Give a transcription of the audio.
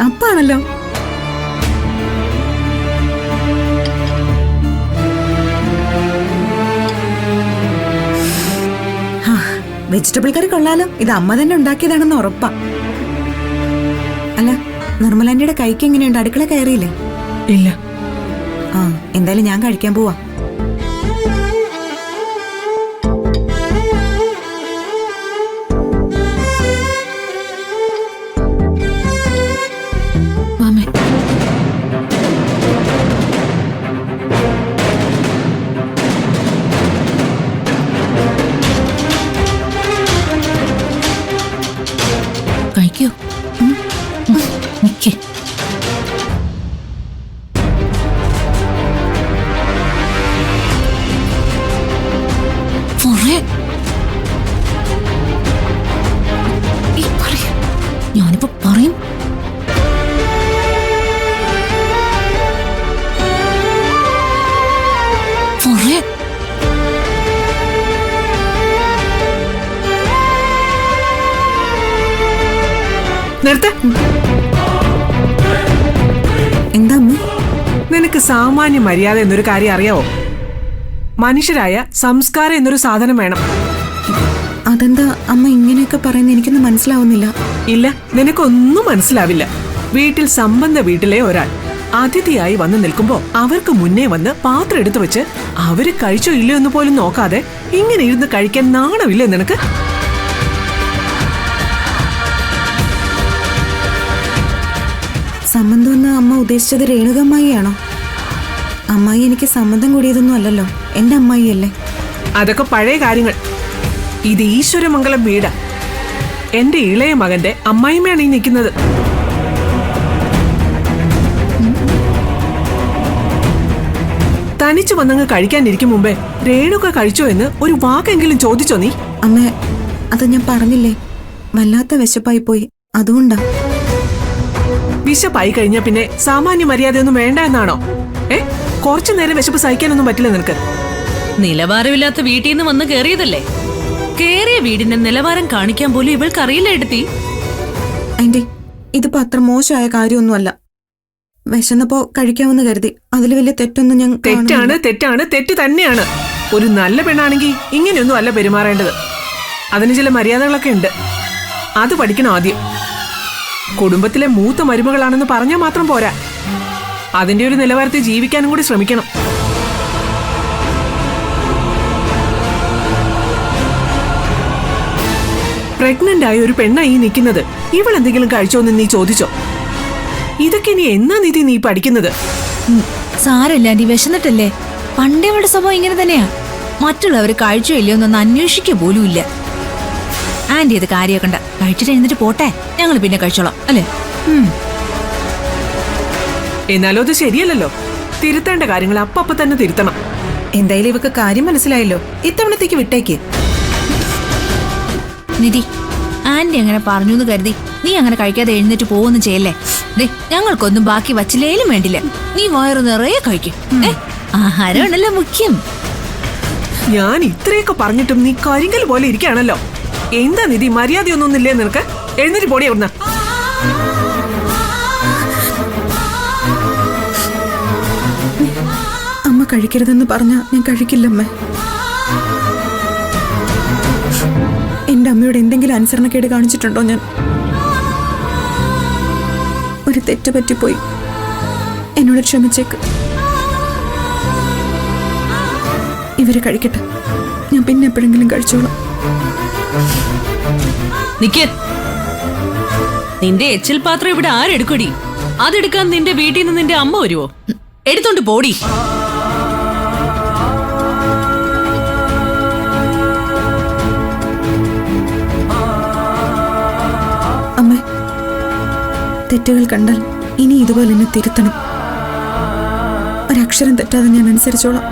അപ്പാണല്ലോ. Vegetable കറി കൊള്ളാലോ. ഇത് അമ്മ തന്നെ ഉണ്ടാക്കിയതാണെന്ന് ഉറപ്പാ. അല്ല, നിർമ്മലാന്റിയുടെ കൈക്ക് എങ്ങനെയുണ്ട്? അടുക്കള കയറിയില്ലേ? ഇല്ല. ആ, എന്തായാലും ഞാൻ കഴിക്കാൻ പോവാ. കഴിക്കോ? നിക്ക്. ഞാനിപ്പോ പറയും. നിർത്ത. എന്താ അമ്മ? നിനക്ക് സാമാന്യ മര്യാദ എന്നൊരു കാര്യം അറിയാവോ? മനുഷ്യരായ സംസ്കാരം എന്നൊരു സാധനം വേണം. അതെന്താ അമ്മ ഇങ്ങനെയൊക്കെ പറയുന്നത്? എനിക്കൊന്നും മനസ്സിലാവുന്നില്ല. ഇല്ല, നിനക്കൊന്നും മനസ്സിലാവില്ല. വീട്ടിൽ സംബന്ധ വീട്ടിലെ ഒരാൾ അതിഥിയായി വന്നു നിൽക്കുമ്പോ അവർക്ക് മുന്നേ വന്ന് പാത്രം എടുത്തു വെച്ച് അവര് കഴിച്ചോ ഇല്ലയോ എന്ന് പോലും നോക്കാതെ ഇങ്ങനെ ഇരുന്ന് കഴിക്കാൻ നാണമില്ലേ നിനക്ക്? സംബന്ധം എന്ന് അമ്മ ഉദ്ദേശിച്ചത് രേണുകമ്മായിയാണോ? അമ്മായി എനിക്ക് സംബന്ധം കൂടിയതൊന്നും അല്ലല്ലോ. എന്റെ അമ്മായിയല്ലേ. അതൊക്കെ പഴയ കാര്യങ്ങൾ. ഇത് ഈശ്വരമംഗലം വീടാ. എന്റെ ഇളയ മകന്റെ അമ്മായിമ്മയാണ് ഈ നിൽക്കുന്നത്. തനിച്ചു വന്നങ്ങ് കഴിക്കാനിരിക്കും മുമ്പേ രേണുക കഴിച്ചോ എന്ന് ഒരു വാക്കെങ്കിലും ചോദിച്ചോ നീ? അമ്മ, അത് ഞാൻ പറഞ്ഞില്ലേ, വല്ലാത്ത വിശപ്പായി പോയി, അതുകൊണ്ടാ. വിശപ്പായി കഴിഞ്ഞാ പിന്നെ സാമാന്യ മര്യാദയൊന്നും വേണ്ട എന്നാണോ? കുറച്ചു നേരം വിശപ്പ് സഹിക്കാനൊന്നും പറ്റില്ല നിനക്ക്. നിലവാരമില്ലാത്ത വീട്ടിൽ നിന്ന് വന്ന് കേറിയതല്ലേ? കേറിയ വീടിന്റെ നിലവാരം കാണിക്കാൻ പോലും ഇവൾക്ക് അറിയില്ല എടുത്തി. ആന്റി, ഇതിപ്പോ അത്ര മോശമായ കാര്യമൊന്നുമല്ല. വിശന്നപ്പോ കഴിക്കാമെന്ന് കരുതി. അതിൽ വലിയ തെറ്റൊന്നും ഞാൻ തെറ്റാണ്, തെറ്റാണ്, തെറ്റ് തന്നെയാണ്. ഒരു നല്ല പെണ്ണാണെങ്കിൽ ഇങ്ങനെയൊന്നും അല്ല പെരുമാറേണ്ടത്. അതിന് ചില മര്യാദകളൊക്കെ ഉണ്ട്. അത് പഠിക്കണം ആദ്യം. കുടുംബത്തിലെ മൂത്ത മരുമകളാണെന്ന് പറഞ്ഞാൽ മാത്രം പോരാ. അതിന്റെ ഒരു നിലവാരത്തിൽ ജീവിക്കാനും കൂടി ശ്രമിക്കണം. പ്രഗ്നന്റ് ആയ ഒരു പെണ്ണായി നിൽക്കുന്നത്. ഇവളെന്തെങ്കിലും കഴിച്ചോന്ന് നീ ചോദിച്ചോ? ഇതൊക്കെ ഇനി എന്നാ നിധി നീ പഠിക്കുന്നത്? സാരല്ല, നീ വിശന്നിട്ടല്ലേ. പണ്ടേ അവളുടെ സ്വഭാവം ഇങ്ങനെ തന്നെയാ. മറ്റുള്ളവർ കഴിച്ചോ ഇല്ലയോ എന്നൊന്ന് അന്വേഷിക്കുക പോലും ഇല്ല. ആന്റി ഇത് കാര്യമൊക്കെ ഉണ്ട്. കഴിച്ചിട്ട് എഴുന്നിട്ട് പോട്ടെ, ഞങ്ങൾ പിന്നെ കഴിച്ചോളാം അല്ലേ? എന്നാലും അത് ശരിയല്ലല്ലോ. തിരുത്തേണ്ട കാര്യങ്ങൾ അപ്പ തന്നെ തിരുത്തണം. എന്തായാലും ഇവക്ക് കാര്യം മനസ്സിലായല്ലോ. ഇത്തവണത്തേക്ക് വിട്ടേക്ക്. നിധി, ആന്റി അങ്ങനെ പറഞ്ഞു എന്ന് കരുതി നീ അങ്ങനെ കഴിക്കാതെ എഴുന്നേറ്റ് പോവൊന്നും ചെയ്യല്ലേ. ഞങ്ങൾക്കൊന്നും ബാക്കി വച്ചില്ലേലും വേണ്ടില്ല. നീ വയറു നിറയെ കഴിക്കും. ആഹാരമാണല്ലോ മുഖ്യം. ഞാൻ ഇത്രയൊക്കെ പറഞ്ഞിട്ടും നീ കരിങ്കൽ പോലെ ഇരിക്കുകയാണല്ലോ. എന്താ നിധി, മര്യാദയൊന്നുമില്ലേ നിനക്ക്? എഴുന്നേറ്റ് പോടി അവിടുന്ന്. അമ്മ കഴിക്കരുതെന്ന് പറഞ്ഞാ ഞാൻ കഴിക്കില്ലമ്മ. എന്റെ അമ്മയോട് എന്തെങ്കിലും അനുസരണക്കേട് കാണിച്ചിട്ടുണ്ടോ ഞാൻ? ഒരു തെറ്റ് പറ്റിപ്പോയി, എന്നോട് ക്ഷമിച്ചേക്ക്. ഇവര് കഴിക്കട്ടെ, ഞാൻ പിന്നെ എപ്പോഴെങ്കിലും കഴിച്ചോളാം. നിക്ക്. നിന്റെ എച്ചിൽ പാത്രം ഇവിടെ ആരെടുക്കടി? അതെടുക്കാൻ നിന്റെ വീട്ടിൽ നിന്ന് നിന്റെ അമ്മ വരുവോ? എടുത്തോണ്ട് പോടി. അമ്മ, തെറ്റുകൾ കണ്ടാൽ ഇനി ഇതുപോലെ എന്നെ തിരുത്തണം. ഒരക്ഷരം തെറ്റാതെ ഞാൻ അനുസരിച്ചോളാം.